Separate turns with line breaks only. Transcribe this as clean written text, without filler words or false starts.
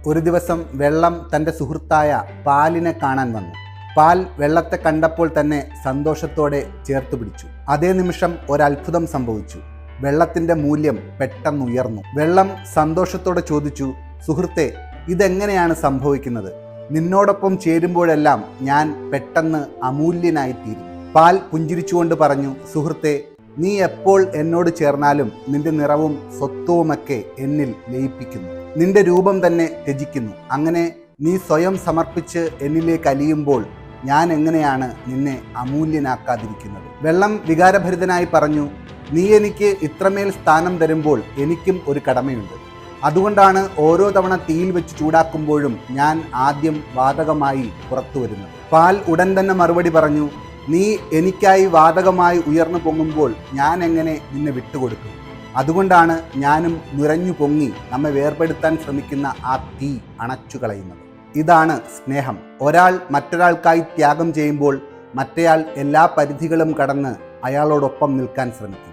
ഒരു ദിവസം വെള്ളം തൻ്റെ സുഹൃത്തായ പാലിനെ കാണാൻ വന്നു. പാൽ വെള്ളത്തെ കണ്ടപ്പോൾ തന്നെ സന്തോഷത്തോടെ ചേർത്ത് പിടിച്ചു. അതേ നിമിഷം ഒരത്ഭുതം സംഭവിച്ചു. വെള്ളത്തിൻ്റെ മൂല്യം പെട്ടെന്ന് ഉയർന്നു. വെള്ളം സന്തോഷത്തോടെ ചോദിച്ചു, സുഹൃത്തെ, ഇതെങ്ങനെയാണ് സംഭവിക്കുന്നത്? നിന്നോടൊപ്പം ചേരുമ്പോഴെല്ലാം ഞാൻ പെട്ടെന്ന് അമൂല്യനായിത്തീരും. പാൽ പുഞ്ചിരിച്ചുകൊണ്ട് പറഞ്ഞു, സുഹൃത്തെ, നീ എപ്പോൾ എന്നോട് ചേർന്നാലും നിന്റെ നിറവും സ്വത്വവുമൊക്കെ എന്നിൽ ലയിപ്പിക്കുന്നു. നിന്റെ രൂപം തന്നെ ത്യജിക്കുന്നു. അങ്ങനെ നീ സ്വയം സമർപ്പിച്ച് എന്നിലേക്ക് അലിയുമ്പോൾ ഞാൻ എങ്ങനെയാണ് നിന്നെ അമൂല്യനാക്കാതിരിക്കുന്നത്? വെള്ളം വികാരഭരിതനായി പറഞ്ഞു, നീ എനിക്ക് ഇത്രമേൽ സ്ഥാനം തരുമ്പോൾ എനിക്കും ഒരു കടമയുണ്ട്. അതുകൊണ്ടാണ് ഓരോ തവണ തീയിൽ വെച്ച് ചൂടാക്കുമ്പോഴും ഞാൻ ആദ്യം വാതകമായി പുറത്തു വരുന്നത്. പാൽ ഉടൻ തന്നെ മറുപടി പറഞ്ഞു, നീ എനിക്കായി വാതകമായി ഉയർന്നു പൊങ്ങുമ്പോൾ ഞാൻ എങ്ങനെ നിന്നെ വിട്ടുകൊടുക്കും? അതുകൊണ്ടാണ് ഞാനും നുരഞ്ഞു പൊങ്ങി നമ്മെ വേർപെടുത്താൻ ശ്രമിക്കുന്ന ആ തീ അണച്ചു കളയുന്നത്. ഇതാണ് സ്നേഹം. ഒരാൾ മറ്റൊരാൾക്കായി ത്യാഗം ചെയ്യുമ്പോൾ മറ്റേയാൾ എല്ലാ പരിധികളും കടന്ന് അയാളോടൊപ്പം നിൽക്കാൻ ശ്രമിക്കും.